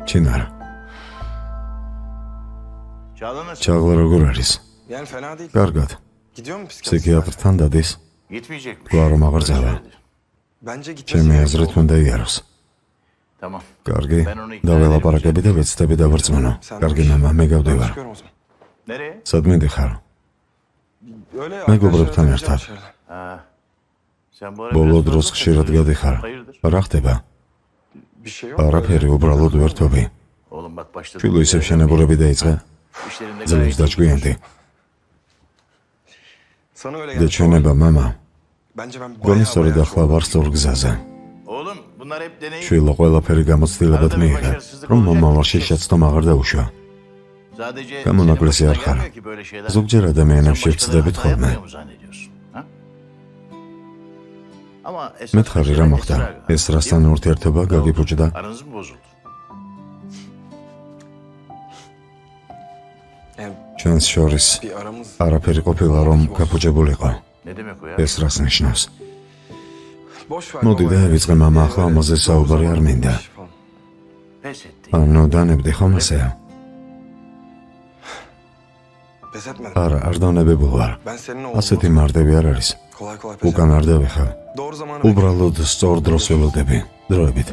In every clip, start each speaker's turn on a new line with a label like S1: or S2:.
S1: Çinar. Çağlar როგორ არის?
S2: Yani fena değil.
S1: Კარგად.
S2: Gidiyor mu psikiyatrist?
S1: Psikiatrთან დადის.
S3: Gitmeyecekmiş.
S1: თუ არ მაგრძალა.
S2: Bence gitmesi
S1: ჩემი
S2: gerek.
S1: აზრით უნდა იაროს.
S3: Tamam.
S1: კარგი. დაველაპარაკები და ვეცდები დავარწმუნო. კარგი მამა, მე
S2: Ben
S1: გავდივარ.
S2: çıkıyorum o zaman.
S3: Nereye?
S1: სად მინდიხარ?
S2: Öyle ya.
S1: მეგობრებთან
S2: arkadaşlar
S1: ერთად.
S2: dışarıda.
S3: Sen bu ara
S1: ბოლო
S3: biraz
S1: დროს
S3: fazla
S1: ხშირად
S3: kaçırıyorsun.
S1: გადიხარ.
S3: Hayırdır?
S1: რა ხდება?
S2: Bir şey yok.
S1: არაფერი, უბრალოდ ვერთობი.
S3: Oğlum bak başladı.
S1: ჩვილო ისევ შენებურები დაიწყე.
S3: İşlerinde
S1: ძლებს
S3: gayet iyi.
S1: დაჭკვიანდი.
S2: Sana öyle
S1: და
S2: geldi.
S1: ჩვენება მამა.
S2: Bence ben
S1: გონი
S2: bayağı
S1: სწორედ
S2: bayağı
S1: ახლა ვარ სწორ გზაზე.
S3: Oğlum bunlar hep deney.
S1: შვილო ყველაფერი გამოცდილებად მიიღე, რომ მომავალში შეცდომ აღარ დაუშვა.
S3: Sadece
S1: გამონაკლისი
S3: senin
S1: არ
S3: başına
S1: ხარ.
S3: gelmiyor ki böyle şeyler.
S1: ზოგჯერ ადამიანებში
S3: Sen
S1: ვწდებით
S3: başkalarına
S1: ხოლმე.
S3: yapmıyor mu zannediyorsun? Ha? Ama esas
S1: მეთქარი რა მოხდა? ეს რასთან ურთიერთობა გაგიფუჭდა?
S3: Aranız mı bozuldu?
S2: Yani
S1: ჩვენს შორის
S2: bir aramız.
S1: არაფერი ყოფილა რომ გაფუჭებულიყო.
S3: Ne demek o ya?
S1: ეს რას ნიშნავს?
S2: Boş ver.
S1: მოდი
S2: baba
S1: და
S2: ya.
S1: ვიწყე მამა ახლა ამაზე საუბარი არ მინდა.
S2: Falan.
S3: Pes etti.
S1: ანუ დანებდი ხომ ასე?
S2: Pes etmedim.
S1: არა, არ დავნებებულ ვარ.
S2: Ben senin
S1: ასეთი
S2: oğlum.
S1: მარდები არ არის.
S2: Kolay kolay pes
S1: უკან
S2: etmedim.
S1: არ დავიხარ.
S2: Doğru zamanı
S1: უბრალოდ სწორ დროს ველოდები. დროებით.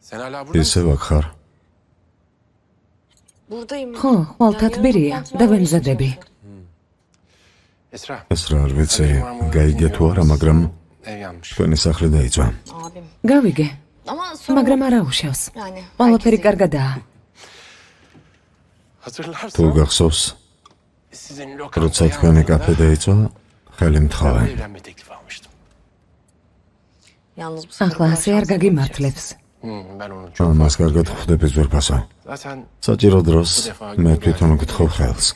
S2: Sen hala burada mısın?
S1: ისევ აქ ხარ?
S4: Buradayım.
S5: ხო, ხვალთად ბერია, დავემზადები.
S2: Esra.
S1: ეს რა არ ვიცი, გაიგე თუ არა, მაგრამ
S2: Ev yanmış.
S1: თქვენი სახლი დაიწვა.
S4: Abim.
S5: გავიგე,
S4: Ama sonra...
S5: მაგრამ არა უშავს.
S4: Yani
S5: ყველაფერი
S4: herkese-
S5: კარგადაა.
S2: Hatırlarsın.
S1: თუ გახსოვს,
S2: Sizin
S1: როცა თქვენი კაფე დაიწვა, ხელი მთხოვე.
S2: evlenme teklifi almıştım.
S4: Yalnız bu
S5: ახლა ასე არ გაგიმართლებს.
S2: Ben onu çok
S1: ამას კარგად ხვდები ზურფასო.
S2: zaten
S1: საჭირო დროს მე თვითონ გთხოვ ხელს.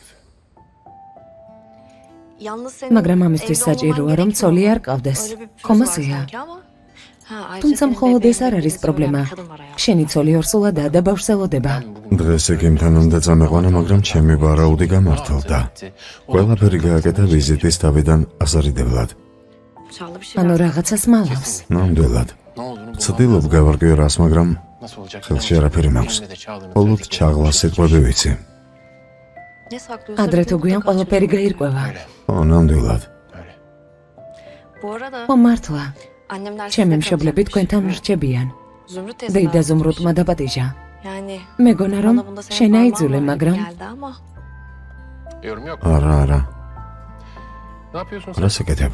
S4: Yalnız senin
S5: მაგრამ ამისთვის
S4: evde
S5: საჭიროა
S4: olmaman
S5: რომ
S4: gerekiyor.
S5: ცოლი არ ყავდეს.
S4: Öyle bir pürüz var
S5: ხომასია.
S4: sanki ama. Ha, ayrıca
S5: თუმცა
S4: senin
S5: მხოლოდ ეს არ
S4: bebeğin
S5: არის
S4: dediğini
S5: პრობლემა.
S4: söyleyen bir kadın var hayatımda.
S5: შენი ცოლი ორსულადაა და ბავშვს ელოდება.
S1: დღეს ეკიმთან უნდა წამეყვანა, მაგრამ ჩემი ვარაუდი გამართლდა. ყველაფერი გააკეთა ვიზიტის თავიდან აზარიდებლად.
S4: Çağla bir şey
S5: ანუ
S4: lazım.
S5: რაღაცას მალავს.
S1: ნამდვილად.
S2: ne olduğunu
S1: ცდილობ გავარკვიო რას, მაგრამ
S2: nasıl olacak?
S1: ხელში არაფერი მაქვს.
S2: Benimle de Çağla'nın
S1: მხოლოდ
S2: trafikte
S1: ჩაღლას სიტყვები ვიცი.
S4: Ne saklıyorsun?
S5: ადრე თუ გვიან ყველაფერი გაირკვევა.
S2: Öyle.
S1: ო, ნამდვილად.
S2: Öyle.
S4: Bu arada
S5: ხო, მართლა.
S4: annemler
S5: ჩემი
S4: sizde
S5: მშობლები
S4: kalacakmış.
S5: თქვენთან რჩებიან.
S4: Zümrüt
S5: დეიდა
S4: teyze
S5: ზუმრუტმა დაპატიჟა.
S4: Yani
S5: მეგონა რომ
S4: bana bunda senin
S5: შენ
S4: parmağın
S5: აიძულე,
S4: var gibi
S5: მაგრამ
S4: geldi ama.
S2: Yorum yok.
S1: არა, არა.
S2: Ne yapıyorsun sen?
S1: რას ეკეთებ?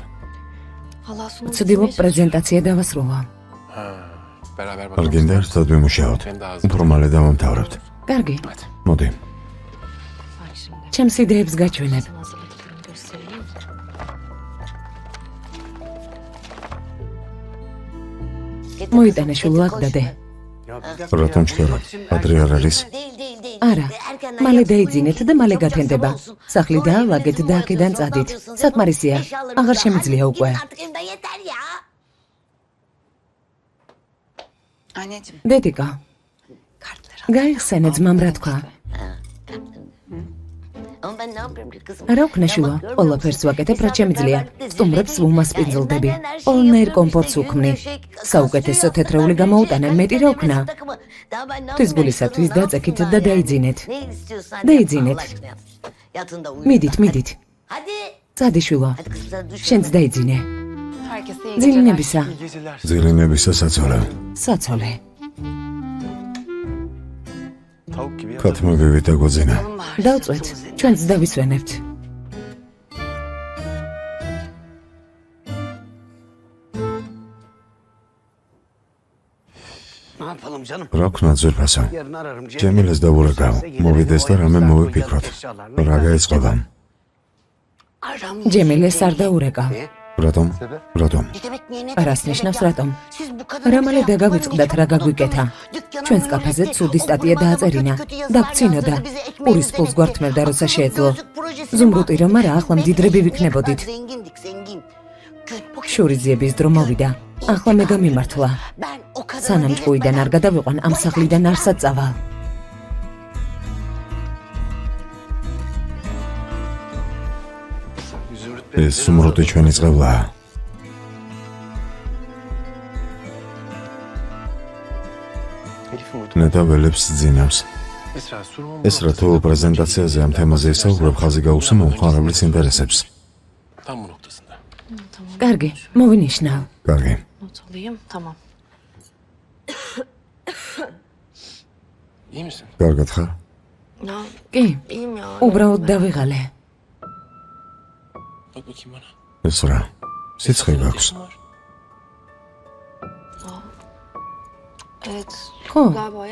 S4: Allah sunumu
S5: ვცდილობ
S4: bitirmeye
S5: პრეზენტაცია დავასრულო.
S2: Ha, beraber
S1: არ
S2: bakalım.
S1: გინდა ერთად ვიმუშაოთ?
S2: Ben de hazır.
S1: უფრო მალე დავამთავრებთ.
S5: კარგი,
S2: Hadi.
S1: მოდი.
S4: Bak şimdi.
S5: ჩემს იდეებს გაჩვენებ.
S4: Sana hazırladıklarımı göstereyim.
S5: მოიტანე შულო აქ დადე.
S1: რატომ ჩქერო? ადრე არ არის?
S5: არა, მალე დაიძინეთ და მალე გათენდება. სახლი დაალაგეთ და აქედან წადით. საკმარისია, აღარ შემიძლია უკვე.
S6: Anneciğim,
S5: დედიკა,
S6: kartları
S5: გაიხსენე ძმამ რა თქვა. რა ვქნა შულო? ყველაფერს ვაკეთებ, რაც შემიძლია. სტუმრებს ვუმასპინძლდები. ყველნაირ კომფორტს ვქმნი. საუკეთესო თეთრეული გამოუტანე, მეტი რა ვქნა? თვის გულისათვის დაწექით და დაიძინეთ. დაიძინეთ. მიდით, მიდით. წადი შულო, შენც დაიძინე.
S6: herkese iyi geceler.
S5: ძილინებისა,
S2: İyi geceler.
S1: ძილინებისა საწოლე.
S5: საწოლე.
S2: Tavuk gibi ya.
S1: ქათმობივით დაგვაძინა.
S5: დავწვეთ, ჩვენც დავისვენებთ.
S7: Ne yapalım canım?
S1: რა ვქნა ზურფასო?
S7: Yarın ararım.
S1: ჯემილეს დავურეკავ. მოვიდეს და რამე მოვიფიქროთ. რა გაეწყობა?
S5: ჯემილეს არ დაურეკავ.
S1: რატომ? რატომ?
S5: რას ნიშნავს რატომ? რა მალე დაგავიწყდათ რა გაგვიკეთა. ჩვენს კაფეზე ცუდი სტატია დააწერინა. დაგცინოდა. პურის ფულს გვართმევდა როცა შეეძლო. ზუმრუტი რომ არა, ახლა მდიდრები ვიქნებოდით. შურიძიების დრო მოვიდა. ახლა მე გამიმართლა. სანამ ჭკუიდან არ გადავიყვან, ამ სახლიდან არსად წავალ.
S1: ეს ზუმრუტი ჩვენი წყევლაა. ნეტაველებს ძინავს. ეს რა თუ პრეზენტაციაზე ამ თემაზე ისაუბრებ, ხაზი გაუსვა მომხმარებლის ინტერესებს.
S2: Tam bu noktasında.
S5: კარგი, მოვინიშნავ.
S1: კარგი.
S4: Not alayım. Tamam.
S2: İyi misin?
S1: კარგად ხარ?
S4: Ya
S5: კი,
S4: iyiyim ya.
S5: უბრალოდ დავიღალე.
S2: Bak bakayım bana.
S1: ეს რა? სიცხე გაქვს.
S4: Evet.
S5: ხო,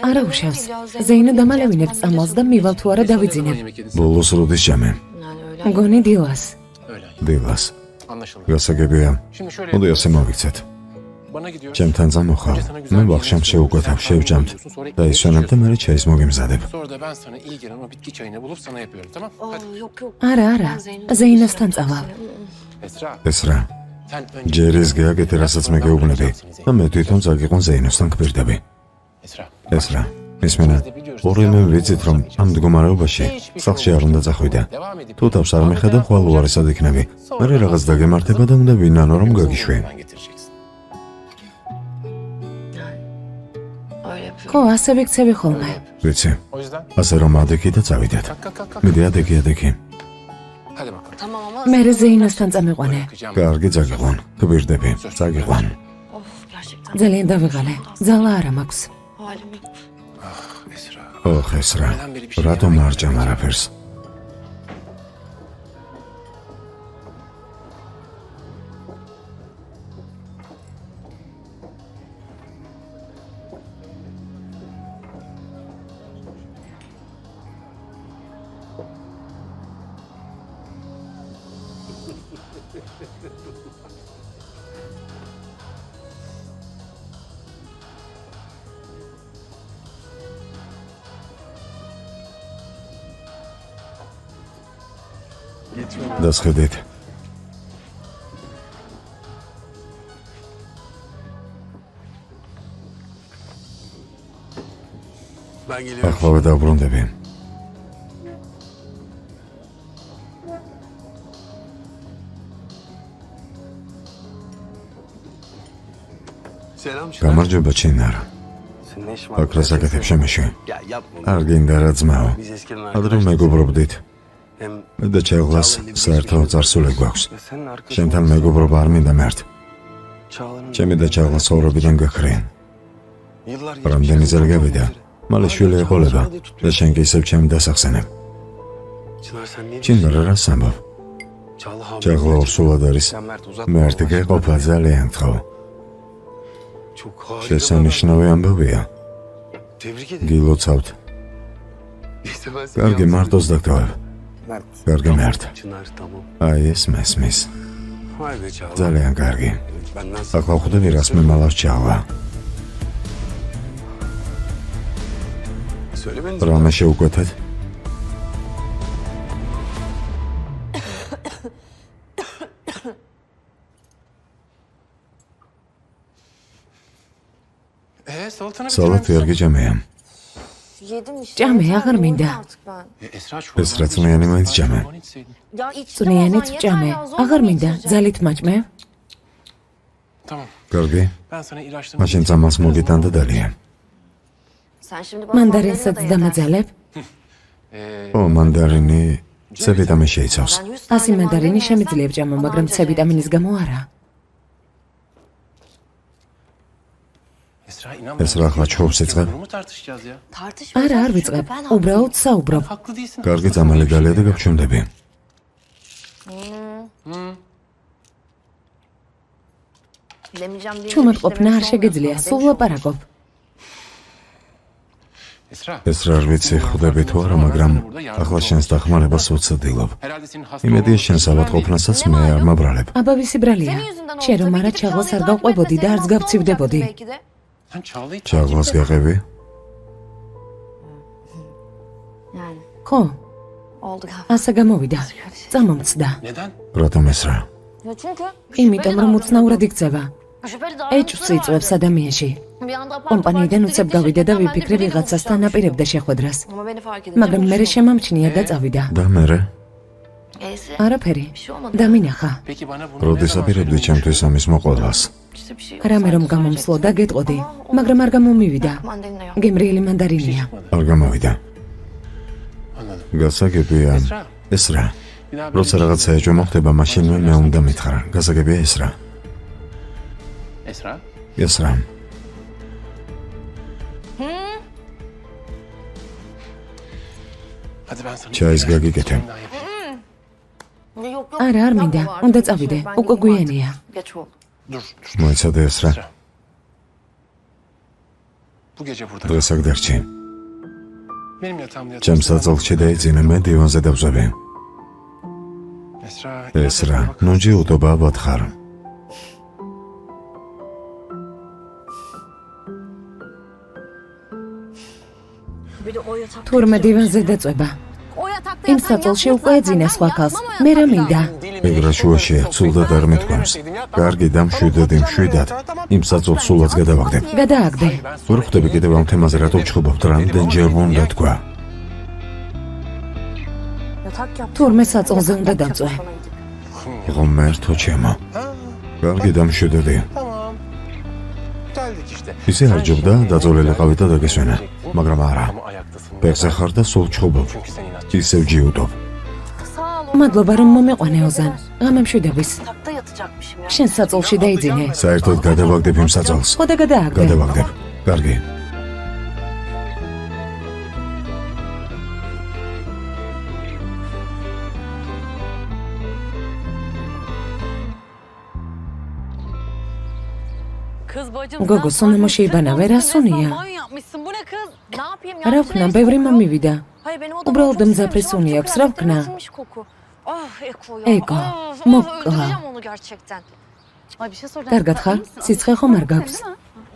S5: არა უშავს. ზეინო დამალევინებს წამალს და მივალ თუ არა დავიძინებ.
S2: Yemek yedin.
S1: ბოლოს როდის ჭამე?
S4: Yani öyle.
S5: გონი დილას.
S2: Öyle.
S1: დილას.
S2: Anlaşıldı.
S1: გასაგებია.
S2: Şimdi şöyle
S1: მოდი
S2: yapıyoruz.
S1: ასე მოვიქცეთ.
S2: Bana gidiyoruz.
S1: ჩემთან წამოხარ. მე ვახშამ შევუკვეთავ, შევჯამთ და ისვენებ და მე ჩაის მოგიმზადებ.
S2: Sonra da ben sana iyi gelen o bitki çayını bulup sana yapıyorum, tamam? Hadi.
S4: Aa, yok yok.
S5: არა, არა. ზეინოსთან წავალ.
S2: Esra,
S1: ეს რა?
S2: sen önce...
S1: ჯერის გეაკეთე, რასაც მე გეუბნები და მე თვითონ წაგიყვან ზეინოსთან გპირდები.
S2: Esra,
S1: ეს რა? ისმენა, ორივე ვიცით, რომ ამ მდგომარეობაში სახლში არ უნდა წახვიდე.
S2: devam edip...
S1: თუ თავს არ მიხედავ, ხვალ უარესად იქნები. მე რაღაც დაგემართება და უნდა ვინანო რომ გაგიშვი.
S2: Ben getireceksin.
S4: Öyle yapıyorum.
S5: ხო, ასე ვიქცევი ხოლმე.
S1: ვიცი,
S2: O yüzden
S1: ასე რომ ადექი და წავიდეთ.
S2: kalk kalk kalk kalk.
S1: მიდი ადექი, ადექი.
S2: Hadi bakalım.
S4: Tamam ama...
S5: მე ზეინოსთან წამიყვანე.
S2: Bakacağım.
S1: კარგი, წაგიყვან. გპირდები, წაგიყვან.
S4: Of gerçekten.
S5: ძალიან დავიღალე. ძალა არა მაქვს.
S4: Halim yok.
S2: Esra.
S1: ოხ, ეს რა? რატომ არ ჭამ არაფერს? დასხედეთ.
S2: Ben geliyorum.
S1: ახლავე დავბრუნდები.
S2: Selam Çınar.
S1: გამარჯობა, ჩინარ.
S2: Senin ne işin var?
S1: აქ რას აკეთებ შემეში?
S2: Ya yapma.
S1: არ გინდა რა ძმაო.
S2: Biz eskiden
S1: ადრე მეგობრობდით.
S2: Hem...
S1: მე და ჩეღლას საერთო წარსული გვაქვს.
S2: Ya senin arkadaşın...
S1: შენთან მეგობრობა არ მინდა მერტ.
S2: Çağla'nın...
S1: ჩემი და ჩეღლას ოვრობიდან გაქრიან.
S2: Yıllar
S1: რამდენი წელი გავიდა. მალე შვილი ეყოლება და შენ კი ისევ ჩემი დასახსენებ.
S2: Çınar sen niye...
S1: ჩინარ რას ამბობ?
S2: Çağla hamile.
S1: ჩეღლა ორსულად არის.
S2: Sen Mert uzatma.
S1: მერტი გეყოფა ძალიან თხოვ.
S2: Çok harika.
S1: შესანიშნავი ამბავია.
S2: Tebrik ederim.
S1: გილოცავთ.
S2: İşte ben seni
S1: კარგი,
S2: yalnız-
S1: მარტოს დაგტოვებ.
S2: Mert.
S1: კარგი, მერტ.
S2: Çınar tamam.
S1: აი ეს მესმის.
S2: Vay be Çağla.
S1: ძალიან კარგი.
S2: Benden sana...
S1: აკლა ხვდები რას მემალავს ჩაღლა.
S2: Söylemeniz
S1: რამე შეუკვეთეთ?
S2: Salatanı
S1: სალათი არ გიჭამეა.
S4: Yedim işte.
S5: Cami,
S4: yeter,
S5: ağır mıydı?
S4: yoruldum artık ben.
S2: Esra çok...
S1: ეს რა წვნიანი მაინც ჭამე.
S4: Ya içtim o
S5: წვნიანიც
S4: zaman,
S5: ჭამე.
S4: yeter ya, zorla
S5: აღარ
S4: mı
S5: მინდა,
S4: içireceğim?
S5: ძალით მაჭმე.
S2: Tamam.
S1: კარგი.
S2: Ben sana ilaçlarını...
S1: მაშინ წამალს მოგიტან და დალია.
S4: Sen şimdi bana
S5: მანდარინსაც
S4: mandalina da yeter.
S5: დამაძალებ.
S1: ო, მანდარინი C ვიტამინი შეიცავს.
S4: Ben 100 tane
S5: 100 მანდარინი
S4: mandalina
S5: შემიძლია
S4: yesem,
S5: ჭამო,
S4: bana
S5: მაგრამ
S4: anca
S5: C ვიტამინის გამო არა.
S2: Esra inan
S1: ეს რა ახლა ჩხობს იწყებ?
S2: Bunu mu tartışacağız ya?
S4: Tartışmayacağız
S5: არა, არ
S4: çünkü
S5: ვიწყებ.
S4: ben
S5: უბრალოდ საუბრობ.
S2: Haklı değilsin.
S1: კარგი, წამალი დალია და გავჩვენდები.
S4: demeyeceğim diye
S5: ჩუმად
S4: işte
S5: ყოფნა
S4: böyle
S5: არ
S4: şey
S5: შეგეძლია,
S4: olmuyor
S5: სულ
S4: sana,
S5: ლაპარაკობ.
S2: Esra.
S1: ეს რა არ ვიცი ხვდები თუ არა, მაგრამ ახლა შენს დახმარებას ვუცდილობ.
S2: Herhalde senin hasta
S1: იმედია შენს ავადყოფნასაც მე არ მაბრალებ.
S5: აბა ვისი ბრალია? შენ რომ არა ჩაღლას არ გავყვებოდი და არც გავცივდებოდი.
S2: Sen Çağla'yı
S1: ჩაღლას გეყევი?
S4: Yani
S5: ხო,
S4: oldu galiba.
S5: ასე გამოვიდა. წამომცდა.
S2: Neden?
S1: რატომ ეს რა?
S4: Ya çünkü
S5: იმიტომ რომ უცნაურად იქცევა.
S4: şüpheli davranışları
S5: ეჭვს იწვევს ადამიანში.
S4: Bir anda apar
S5: კომპანიიდან
S4: topar
S5: უცებ
S4: çıktı,
S5: გავიდა და
S4: geçti. Ben de
S5: ვიფიქრე
S4: birden
S5: ვიღაცასთან
S4: hoşlanmış.
S5: აპირებდა შეხვედრას.
S4: Ama beni fark edince
S5: მაგრამ მე
S4: hoşlanmış.
S5: შემამჩნია და წავიდა.
S1: და მერე?
S4: Neyse.
S5: არაფერი.
S4: Bir şey olmadı.
S5: დამინახა.
S2: Peki bana bunu
S1: როდის აპირებდი ჩემთვის ამის მოყოლას?
S4: İşte bir şey yok.
S5: რამე რომ გამომსლო და გეტყოდი, მაგრამ არ გამომივიდა.
S4: Mandalina yok.
S5: გემრიელი მანდარინია.
S1: არ გამოვიდა.
S2: Anladım.
S1: გასაგებია
S2: Esra.
S1: ეს რა?
S2: Bir daha
S1: როცა რაღაცა ეჭვ მოხდება, მაშინვე მე უნდა მითხრა. გასაგებია ეს რა?
S2: Esra.
S1: ეს რა?
S2: Hadi ben sana
S1: Çay gagigete.
S4: Yok yok.
S5: არა, არ მინდა. უნდა წავიდე. უკვე გვიანია.
S4: Geç oldu.
S2: Dur.
S1: მოიცადე ეს რა?
S2: Esra. Bu gece burada.
S1: დღეს აქ დარჩი.
S2: Benim yatağımda yatarsın.
S1: ჩემს საწოლში დაიძინე, მე დივანზე დავზვები.
S2: Esra.
S1: ეს რა? ნუჯი უდობა ვათხარ.
S4: Bir de o yatak.
S5: თურმე დივანზე დაწובה.
S4: O yatakta
S5: იმ
S4: yatan
S5: საწოლში
S4: yalnız
S5: უკვე
S4: zaten.
S5: ეძინა
S4: Ben
S5: სხვა ქალს.
S4: yatmam o
S5: მე რა
S4: yatakta.
S5: მინდა?
S1: ეგრა შუაშია, ცულდა და არ მეთქვამს. კარგი და მშვიდად იმშვიდად. იმ საწოლს სულაც გადავაგდებ.
S5: გადააგდე.
S1: ვერ ხვდები კიდევ ამ თემაზე რატო ვჩხუბობთ, რამდენჯერ უნდა თქვა.
S4: Yatak yaptı.
S5: თურმე საწოლზე უნდა დაწვე.
S1: ღმერთო ჩემო. კარგი და მშვიდადი.
S2: Tamam. Geldik işte.
S1: ისე არ ჯობდა დაწოლილიყავი და დაგესვენა, მაგრამ არა.
S2: Ama ayaktasın.
S1: ფეხზე ხარ და სულ ჩხუბობ.
S2: Çünkü sen inatçı.
S1: ისევ ჯიუტობ.
S4: Sağ ol.
S5: მადლობა რომ მომეყვანე ოზან. ღამემშვიდობის.
S4: Yatakta yatacakmışım ya.
S5: შენ საწოლში დაიძინე.
S1: საერთოდ გადავაგდებ იმ საწოლს.
S5: ხო და გადააგდე.
S1: გადავაგდებ. კარგი.
S7: Kız bacım
S5: Gogo,
S7: sen
S5: sonra
S7: sarhoşsun,
S5: moşeybana
S7: sen
S5: ver,
S7: konuştun,
S5: asunu
S7: resmen
S5: ya.
S7: banyo yapmışsın. Bu ne kız?
S4: Ne yapayım ya?
S5: რა ვქნა, ბევრი მომივიდა.
S4: Hayır benim odam
S5: უბრალოდ
S4: çok
S5: მძაფრი
S4: sevmiş.
S5: სუნი
S4: Çok
S5: აქვს, რა ვქნა?
S4: kıyafetlerim açılmış koku. Ah Eko ya.
S5: Eko,
S4: Ah,
S5: mokka.
S4: öldüreceğim onu gerçekten.
S7: Ay bir şey soracağım.
S5: კარგად
S7: Sen
S5: ხარ?
S7: iyi misin?
S5: სიცხე ხომ არ გაქვს?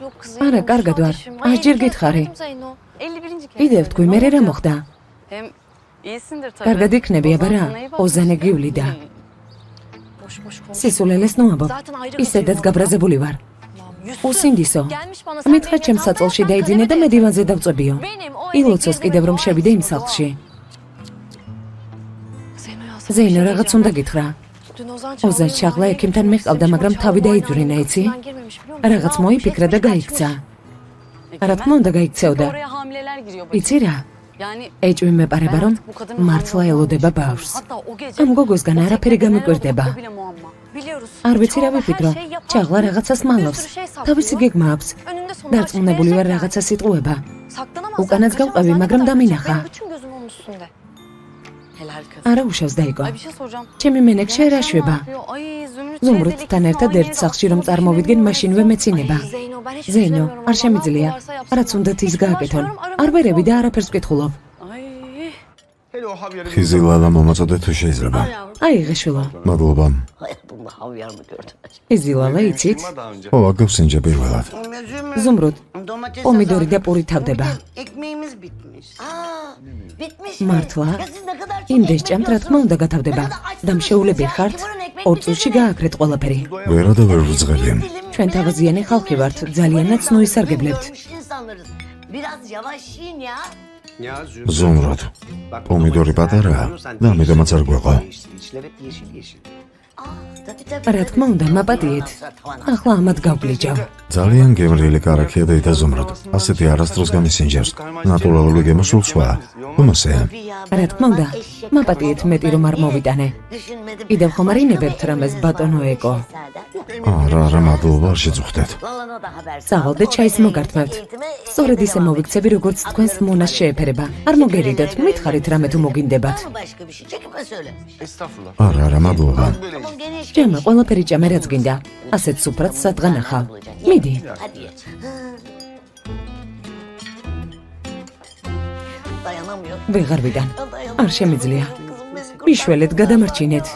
S4: Yok kız.
S5: Ara,
S4: Zeyno,
S5: karga
S4: şu an
S5: var.
S4: işim
S5: Ay,
S4: Ay,
S5: cir
S4: 51
S5: git Hari.
S4: yaşındayım Zeyno.
S7: 51. kez.
S5: კიდევ თქვი, მე რა მოხდა?
S7: Hem iyisindir tabii.
S5: კარგად იქნები, აბა რა?
S7: Ozan sana iyi bakmış.
S5: ოზანე გივლიდა.
S4: Boş boş konuş.
S5: სისულელეს ნუამბობ.
S4: Zaten ayrı
S5: ისედაც
S4: götürüyorum.
S5: გაბრაზებული ვარ.
S4: Allah'ım, yüzsüz.
S5: უსინდისო.
S4: Gelmiş bana sen
S5: მითხრა
S4: benim
S5: ჩემს
S4: yatağımda
S5: საწოლში
S4: yatsan
S5: დაიძინე და
S4: kalemi
S5: მე
S4: de-
S5: დივანზე დავწებიო.
S4: Benim o
S5: ილოცოს
S4: eve
S5: კიდევ რომ
S4: girdiğime
S5: შევიდე იმ
S4: ait
S5: სახლში.
S4: Zeyno ya, sana
S5: ზეინო,
S4: bir şey
S5: რაღაც
S4: diyeceğim.
S5: უნდა გითხრა.
S4: Dün Ozan
S5: ოზან
S4: Çağla'yı
S5: ჩაღლა
S4: mahalleye
S5: ექიმთან
S4: getirmek
S5: მეყავდა,
S4: istemiş
S5: მაგრამ
S4: ama
S5: თავი
S4: Çağla
S5: დაიძვრინა,
S4: aynı
S5: იცი?
S4: kapıdan girmemiş, biliyor musun?
S5: რაღაც
S4: Ne yapmış?
S5: მოიფიქრა და
S4: Hepsini
S5: გაიქცა.
S7: Peki,
S5: რა თქმა უნდა გაიქცეოდა.
S7: Oraya hamileler giriyor bacım.
S5: იცი რა?
S7: Yani
S5: ეჭვი მეპარება რომ
S7: bu kadının
S5: მართლა
S7: hamile
S5: ელოდება
S7: olmamış.
S5: ბავშვს.
S7: Hatta o gece
S5: ამ გოგოსგან
S7: o
S5: არაფერი
S7: teknede neler
S5: გამიკვირდება.
S7: oldu, o bile muamma.
S4: Biliyoruz.
S5: არ ვიცი რა
S4: Çağla her
S5: ვიფიქრო.
S4: şeyi yapar.
S5: ჩაღლა რაღაცას
S4: Bir
S5: მალავს.
S4: sürü şey saklıyor.
S5: თავისი გეგმა აქვს.
S4: Önünde sonunda açık
S5: დარწმუნებული ვარ
S4: verecek yani.
S5: რაღაცა სიტყუება.
S4: Saklanamaz.
S5: უკანაც
S4: yani,
S5: გავყევი,
S4: kaçamaz.
S5: მაგრამ
S4: Ne kadar
S5: დამინახა.
S4: kaçacak? Benim bütün gözüm onun üstünde.
S7: Helal kız.
S5: არა უშავს დაიგო.
S7: Ay bir şey soracağım.
S5: ჩემი მენექშე რა შვება.
S7: Ay Zümrüt
S5: ზუმრუდთან ერთად ერთ სახლში რომ წარმოვიდგენ, მაშინვე მეცინება.
S4: Zeyno, ben hiçbir şey
S5: ზეინო,
S4: bilmiyorum.
S5: არ
S4: Allah
S5: შემიძლია.
S4: varsa yapsın.
S5: რაც უნდათ ის გააკეთონ.
S4: Ulaşıyorum,
S5: არ ვერები და არაფერს ვკითხულობ.
S7: Ay.
S1: ხიზილალა მომაწოდე თუ შეიძლება.
S5: აიღე შვილო.
S1: მადლობა.
S8: Hayatımda havyar mı gördüm?
S5: იზილალა იცით?
S1: ო, აგავსინჯა პირველად.
S5: ზუმრუდ,
S8: Domates
S5: პომიდორი და პური თავდება.
S8: Ekmeğimiz bitmiş. Bitmiş
S5: მართლა?
S8: Ya siz ne kadar çok
S5: იმ
S8: ekmek
S5: დეშჭამთ რა თქმა უნდა გათავდება. და მშეულები ხართ? 2 წუთში გააკრეთ ყველაფერი.
S1: ვერა და ვერ ვძღებიან.
S5: ჩვენ თავაზიანი ხალხი ვართ, ძალიანაც ნუისარგებლებთ.
S8: görmüş insanlarız. Biraz yavaş yiyin ya.
S1: ზუმრად. პომიდორი პატარაა და ამიტომაც არ გვეყო.
S5: რა თქმა უნდა, მაპატიეთ. ახლა ამათ გავგლიჯავ.
S1: ძალიან გემრიელი კარაქია და იტაზუმრად. ასეთი არასდროს გამისინჯებს. ნატურალური გემოსულსვა. უმასე.
S5: რა თქმა უნდა, მაპატიეთ მეტი რომ არ მოვიტანე.
S8: Düşünmedim.
S5: კიდევ ხომ არ ინებებთ რამეს ბატონო ეკო.
S1: არა, მადლობა, არ შეწუხდეთ.
S8: Lalana da haber.
S5: წავალ და ჩაის მოგართმევთ. სწორედ ისე მოვიქცევი, როგორც თქვენს მონას შეეფერება. არ მოგერიდოთ, მითხარით რამე თუ მოგინდებათ.
S8: Var mı başka bir şey? Çekime söyle.
S2: Estağfurullah.
S1: არა, მადლობა.
S8: Tamam geniş
S5: ჭამა, ყველაფერი ჭამე რაც გინდა. ასეთ სუფრად სადღან ახავ. მიდი.
S8: Hadi ye. dayanamıyor.
S5: ვეღარვიდან.
S8: Dayanamıyor.
S5: არ შემიძლია.
S8: Kızım beni kurtar.
S5: მიშველეთ გადამარჩინეთ.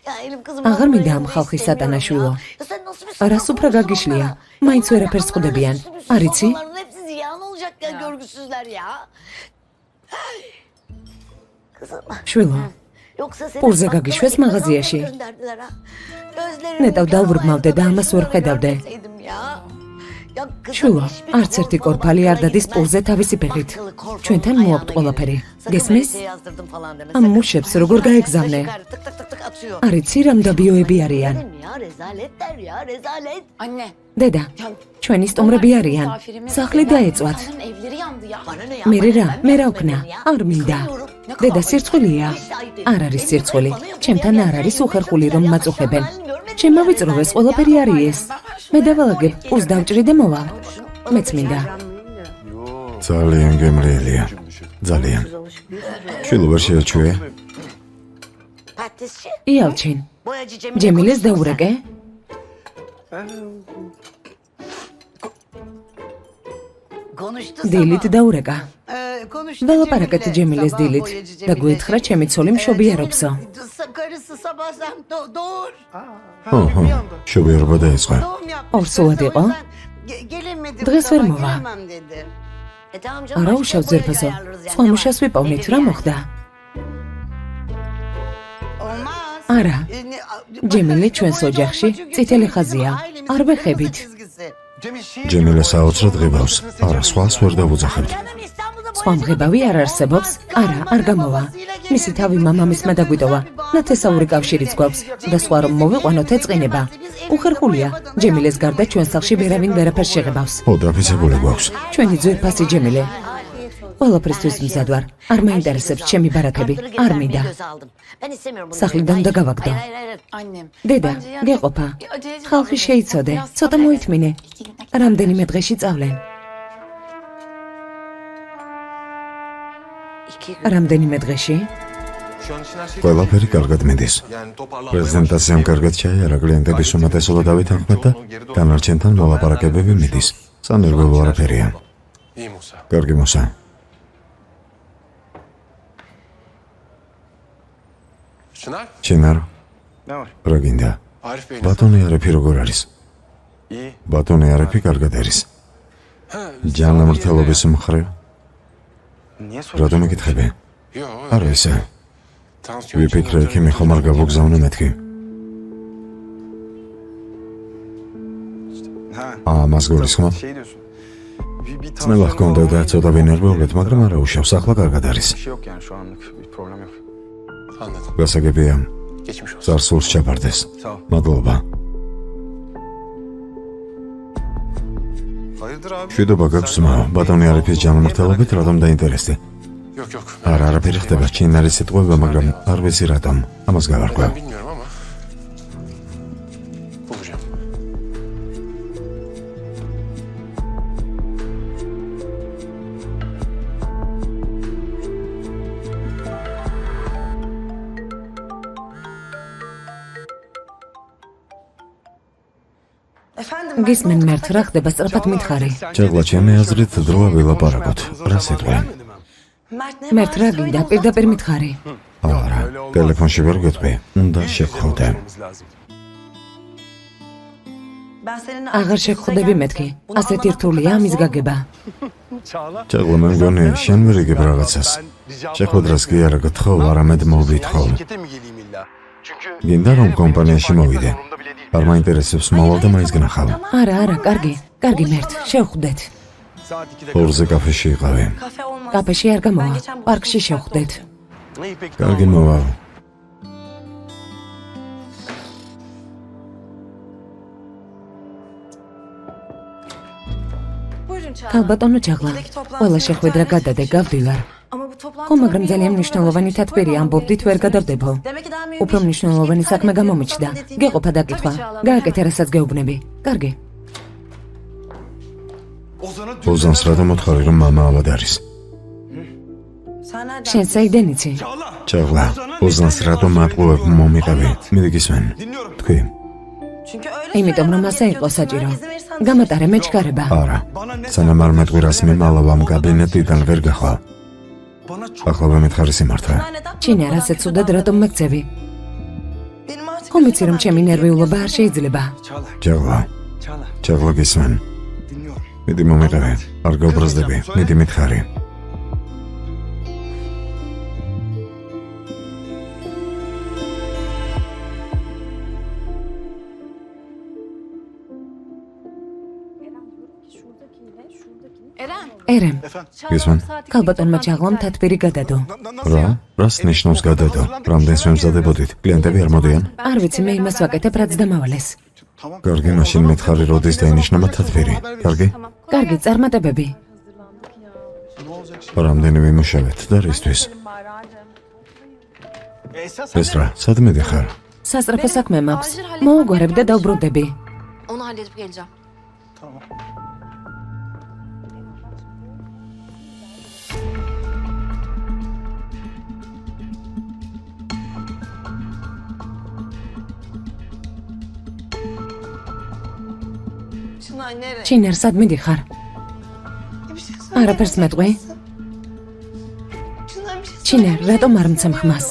S8: Ya Elif kızım.
S5: აღარ
S8: ben
S5: მინდა
S8: böyle
S5: ამ ხალხის
S8: istemiyorum
S5: სატანაშვილო.
S8: ya. Ya sen nasıl bir
S5: რას
S8: salak
S5: უფრო
S8: olursun
S5: გაგიშლია?
S8: onlara?
S5: მაინც
S8: Ya
S5: ვერაფერს
S8: onların
S5: ხვდებიან.
S8: üstü
S5: არ იცი?
S8: onların hepsi ziyan olacak ya görgüsüzler ya. Kızım.
S5: შვილო,
S8: Yoksa seni
S5: Pulze
S8: bakkala
S5: gagişves
S8: ekmek
S5: mağazaya
S8: almaya gönderdiler ha. Gözlerimi
S5: ნეტავ
S8: kör
S5: დავრგმავდე და
S8: ayakta
S5: ამას ვერ ხედავდე.
S8: görmeseydim ya. Ya kızım,
S5: შვილო,
S8: hiçbir
S5: არც ერთი
S8: korkmalı
S5: კორფალი არ
S8: bakkala
S5: დადის
S8: gitmez.
S5: პულზე თავისი ფეხით.
S8: Bakkalı korkmalı
S5: ჩვენთან
S8: ayağına
S5: მოაქვთ
S8: gelir.
S5: ყველაფერი.
S8: Sakın
S5: გესმის?
S8: polise yazdırdım falan deme.
S5: ამ
S8: Sakın.
S5: მუშებს როგორ გაეგზავნე?
S8: Kaşı tık tık tık tık atıyor.
S5: არ იცი რამ დაბიოები არიან?
S8: Dedim ya rezaletler ya rezalet.
S6: Anne.
S5: დედა, ჩვენი სტუმრები არიან. სახლი დაეწვათ.
S6: İnsanların evleri yandı ya.
S8: Bana ne ya?
S5: მე რა,
S8: Ben
S5: მე რა
S8: yapmadım
S5: ვქნა?
S8: ya.
S5: არ მინდა.
S8: Kızıyorum.
S5: დედა სირცხვილია? არ არის სირცხვილი. ჩემთან არ არის უხერხული რომ მაწუხებენ. შემოვიწროვეს ყველაფერი არის ეს. მე დავალაგებ, პულს დავჭრი და მოვალ. მეც მინდა.
S1: ძალიან გემრიელია. ძალიან. შვილო ვერ შეაჩვია?
S8: Patatesçi.
S5: იალჩინ,
S8: Boyacı Cemile.
S5: ჯემილეს
S8: konuştun mu
S5: დაურეკე?
S8: sen? Konuştu
S5: დილით
S8: sabah.
S5: დაურეკა.
S8: Konuştu
S5: ველაპარაკეთ ჯემილეს
S8: sabah
S5: დილით
S8: boyacı
S5: და
S8: Cemile.
S5: გვეთხრა ჩემი ცოლი მშობიარობსო.
S8: Karısı sabah sen doğur.
S1: ოჰო, შობიარობა დაიწყო.
S8: Doğum yapmış.
S5: ორსულად იყო?
S8: Gelinmedi.
S5: დღეს ვერ მოვა.
S8: Gelemem dedi. Tamam canım.
S5: არა
S8: başka
S5: უშავს
S8: boyacı
S5: ძვირფასო.
S8: ayarlarız yani.
S5: სხვა
S8: Ne
S5: მუშას
S8: var?
S5: ვიპოვნით,
S8: Nedir
S5: რა
S8: yani?
S5: მოხდა?
S8: Olmaz.
S5: არა, ჯემილე ჩვენს ოჯახში წითელი ხაზია. არ ვეხებით.
S1: ჯემილე საოცრად ღებავს. არა, სხვას ვერ დავუძახებთ.
S5: სხვა მღებავი არ არსებობს? არა, არ გამოვა. მისი თავი მამამისმა დაგვიტოვა. ნათესაური კავშირიც გვაქვს და სხვა რომ მოვიყვანოთ ეწყინება. უხერხულია. ჯემილეს გარდა ჩვენ სახლში ვერავინ ვერაფერს შეღებავს.
S1: ო, დაფიცებული გვაქვს.
S5: ჩვენი ძვირფასი ჯემილე. ყველაფრისთვის მზად ვარ. არ მაინტერესებს ჩემი ბარათები. არ მინდა. სახლიდან უნდა გავაგდო.
S6: Annem.
S5: დედა,
S6: Bence yani
S5: გეყოფა.
S6: bir aceleci
S5: ხალხი
S6: var.
S5: შეიცოდე.
S6: Biraz
S5: ცოტა
S6: sabret.
S5: მოითმინე.
S6: 2 gün.
S5: რამდენიმე დღეში წავლენ. რამდენიმე დღეში?
S2: Şu an için her şey
S1: ყველაფერი კარგად მიდის.
S2: yani toparlanmaya
S1: პრეზენტაციამ კარგად ჩაიარა, კლიენტების უმეტესობა დავეთანხმეთ და განარჩენთან მოლაპარაკებები მიდის. სანერვებო არაფერია.
S2: İyi Musa.
S1: კარგი მოსა.
S2: Çınar,
S1: ჩინარო,
S9: Ne var?
S1: რა გინდა?
S2: Arif Bey.
S1: ბატონი არიფი როგორ არის?
S9: İyi.
S1: ბატონი არიფი კარგად არის. ჯანმრთელობის მხრივ,
S9: Niye soruyorsun?
S1: რატომ იკითხები?
S2: Yo,
S1: არა ისე.
S2: tansiyon
S1: ვიფიქრე, ექიმი ხომ არ გავუგზავნე მეთქი.
S9: Ha.
S1: ამას გულისხმობ?
S9: Şey diyorsun. Bir
S1: ძნელა ჰქონდა და ცოტა ვინერვებულეთ, მაგრამ არა უშავს, ახლა კარგად არის.
S9: Bir şey yok yani şu anlık. Bir problem yok.
S2: Anladım.
S1: გასაგებია,
S2: Geçmiş olsun.
S1: წარსულს ჩაბარდეს.
S9: Sağ ol.
S1: მადლობა.
S9: Hayırdır abi?
S1: შვიდობა გაქვს ძმა, ბატონი არიფის ჯანმრთელობით რატომ დაინტერესდი?
S2: Yok yok.
S1: არა, არაფერი ხდება, ჩინარის სიტყვება, მაგრამ არ ვიცი რატომ. ამას გავარკვევ.
S2: Ben bilmiyorum ama. Bulacağım.
S5: გისმენ მერთ რა ხდება სწრაფად მითხარი.
S1: ჯაღლა ჩემი აზრით დროა ვილაპარაკოთ. რა სიტყვი?
S5: მერთ რა გინდა პირდაპირ მითხარი.
S1: არა, ტელეფონში ვერ გეტყვი. უნდა შეგხვდე.
S5: აღარ შეგხვდები მეთქი. ასეთი რთულია ამის გაგება.
S1: ჯაღლა მე მგონი შენ ვერ იგებ რაღაცას. შეხვედრას კი არა გთხოვ, არამედ მოვითხოვ. გინდა რომ კომპანიაში მოვიდე. არ მაინტერესებს მოვალ და მაინც გნახავ.
S5: არა, არა, კარგი. კარგი მერთ, შევხვდეთ.
S1: ორზე კაფეში იყავი.
S5: კაფეში არ გამოვა. პარკში შევხვდეთ.
S1: კარგი მოვალ.
S5: ქალბატონო ჯაღლა, ყველა შეხვედრა გადადე, გავდივარ. ხო, მაგრამ ძალიან მნიშვნელოვანი თათბირი ამბობდით ვერ გადავდებო. უფრო მნიშვნელოვანი საქმე გამომიჩნდა. გეყოფა დაკითხვა. გააკეთე რასაც გეუბნები. კარგი.
S1: ოზანს რატომ მოთხარი რომ მამა ავად არის?
S5: შენ საიდან იცი?
S1: ჯაღლა, ოზანს რატომ ატყუებ მომიყევი? მიდი გისმენ. თქვი,
S5: იმიტომ რომ ასე იყო საჭირო. გამატარე მეჩქარება.
S1: არა. სანამ არ მეტყვირას მიმალავამ კაბინეტიდან ვერ გახვალ. ახლა ვემეთხარი სიმართლე.
S5: ჩინარ ასე ცუდად რატომ მეკცევი? ხომ იცი რომ ჩემი ნერვიულობა არ შეიძლება.
S1: ჯაღლა,
S9: Çağla.
S1: ჯაღლა გისმენ.
S9: Dinliyorum.
S1: მიდი მომიყევე. არ გავბრაზდები. მიდი მითხარი.
S5: ერემ,
S1: გისმენ.
S5: ქალბატონმა ჯაღლამ თათბირი გადადო.
S1: რა? რას ნიშნავს გადადო? რამდენს ვემზადებოდით? კლიენტები არ მოდიან?
S5: არ ვიცი, მე იმას ვაკეთებ, რაც დამავალეს.
S9: Tamam.
S1: კარგი, მაშინ მითხარი როდის დაინიშნება თათბირი. კარგი?
S5: კარგი, წარმატებები.
S9: Ne olacak şimdi?
S1: რამდენი ვიმუშავეთ და რისთვის? ეს რა? სად მიდიხარ?
S5: სასწრაფო საქმე მაქვს. მოუგვარებ და დავბრუნდები.
S7: Onu halledip geleceğim.
S9: Tamam.
S5: ჩინარ, სად მიდიხარ? არაფერს მეტყვი? ჩინარ, რატომ არ მცემ ხმას?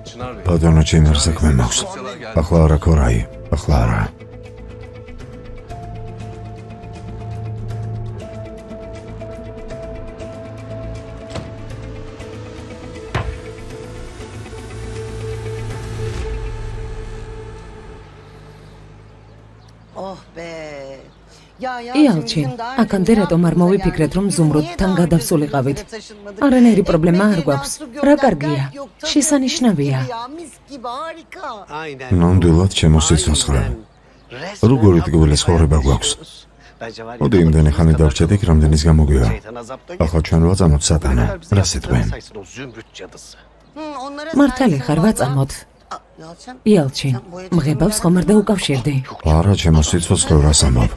S2: Çınar Bey.
S1: ბატონო ჩინარ საქმე მაქვს. ახლა არა ქორაი. ახლა არა.
S8: Oh be.
S5: იალჩინ, აქამდე რატომ არ მოვიფიქრეთ, რომ ზუმრუდთან გადავსულიყავით? არანაირი პრობლემა არ გვაქვს. რა კარგია. შესანიშნავია.
S1: ნამდვილად ჩემო სიცოცხლე. როგორი ტკბილი ცხოვრება გვაქვს? მოდი იმდენი ხანი დავჭედით, რამდენის გამოგვია. ახლა ჩვენ ვაწამოთ სატანა. რა სიტყვი?
S5: მართალი ხარ, ვაწამოთ. იალჩინ, მღებავს ხომ არ დაუკავშირდი?
S1: არა, ჩემო სიცოცხლე რას ამბობ?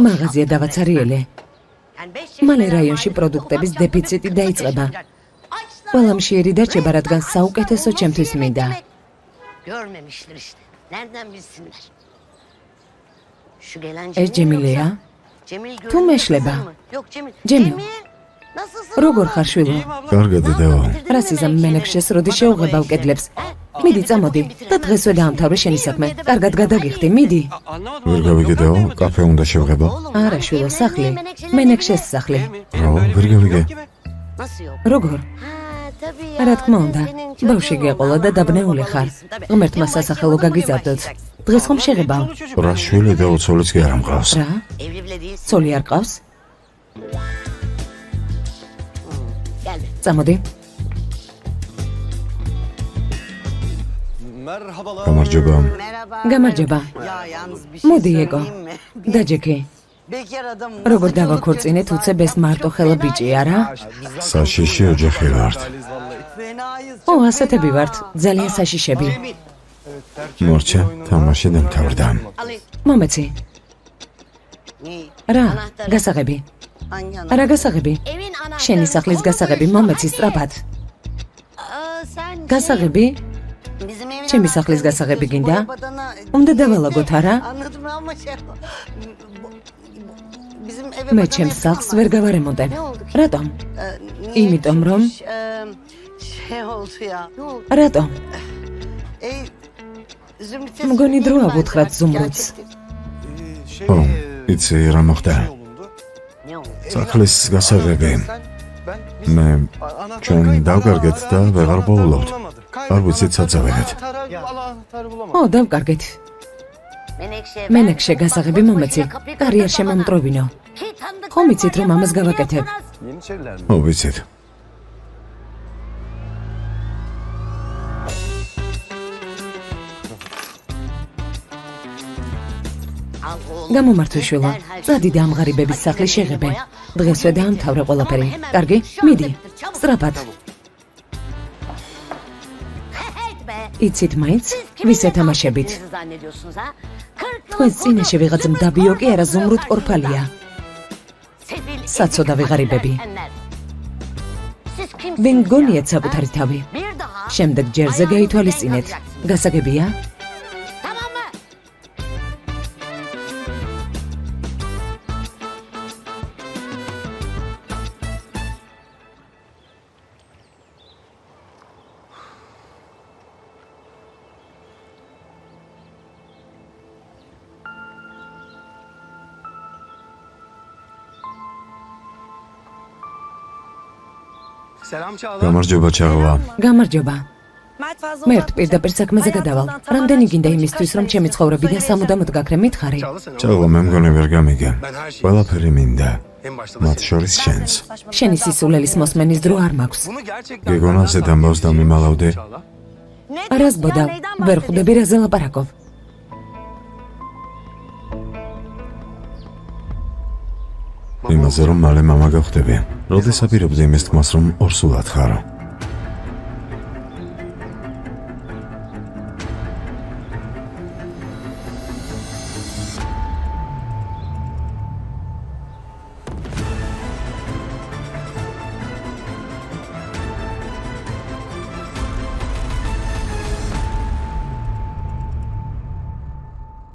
S5: მაღაზია დავაცარიელე. მალე რაიონში პროდუქტების დეფიციტი დაიწყება. ყველა მშიერი დარჩება, რადგან საუკეთესო ჩემთვის მინდა. ეს ჯემილია? თუ მეშლება? ჯემილ, როგორ ხარ შვილო?
S1: კარგად დედაო.
S5: რას იზამ მენექშეს, როდი შეუღებავ კედლებს? მიდი, წამოდი და დღესვე დაამთავრე შენი საქმე. კარგად გადაგიხდი, მიდი.
S1: ვერ გავიგე დედაო, კაფე უნდა შევღებო.
S5: არა შვილო, სახლი. მენექშეს სახლი.
S1: რა, ვერ გავიგე.
S5: როგორ? რა თქმა უნდა, ბავშვი გეყოლა და დაბნეული ხარ. ღმერთმა სასახელო გაგიზარდოთ. დღეს ხომ შეღებავ?
S1: რა შვილი და უცოლიც კი არ ამყავს.
S5: რა? ცოლი არ ყავს? წამოდი.
S9: Merhabalar.
S1: გამარჯობა.
S5: გამარჯობა. მოდი ეკო. დაჯექი. როგორ დავაქორწინეთ, უცებ ეს მარტო ხელა ბიჭი არა?
S1: საშიში ოჯახი ვართ.
S5: ო, ასეთები ვართ, ძალიან საშიშები.
S1: მორჩა, თამაში დამთავრდა.
S5: მომეცი. რა, გასაღები. რა გასაღები? შენი სახლის გასაღები, მომეცი სწრაფად. გასაღები? ჩემი სახლის გასაღები გინდა? უნდა დავალაგოთ, არა? მე ჩემს სახლს ვერ გავარემონტებ. რატომ? იმიტომ რომ რატომ? მგონი დრო აღუთხრათ ზუმრუდს.
S1: ო, იცი რა მოხდა? სახლის გასაღები. მე ჩვენ დავკარგეთ და ვეღარ პოულობთ. არ ვიცით საწავედეთ.
S5: ო, დავკარგეთ. მენექშე გასაღები მომეცი. კარიერა შემომტრობინო. ხომ იცით რომ ამას გავაკეთებ?
S9: Yeniçeriler mi?
S1: ო, ვიცით.
S5: გამომართვე შვილო. წადი და ამღარიბების სახლი შეღებე. დღესვე დაამთავრე ყველაფერი. კარგი? მიდი. სწრაფად. იცით მაინც, ვის ეთამაშებით? თქვენს წინაშე ვიღაცამ დაბიო კი არა ზუმრუდ ორფალია. საცოდავი ღარიბები. ვინ გონიათ საკუთარი თავი? შემდეგ ჯერზე გაითვალისწინეთ. გასაგებია?
S1: გამარჯობა ჩაღლა.
S5: გამარჯობა. მე ერთ პირდაპირ საქმეზე გადავალ. რამდენი გინდა იმისთვის, რომ ჩემი ცხოვრებიდან სამუდამოდ გაქრე მითხარი?
S1: ჩაღლა, მე მგონი ვერ გამიგე. ყველაფერი მინდა. მათ შორის შენს.
S5: შენი სისულელის მოსმენის დრო არ მაქვს.
S1: გეგონა ასეთ ამბავს დამიმალავდე?
S5: არას ბოდა, ვერ ხვდები რაზე ლაპარაკობ.
S1: იმაზე რომ მალე მამა გავხდები. როდეს აპირებდი იმის თქმას, რომ ორსულად ხარ?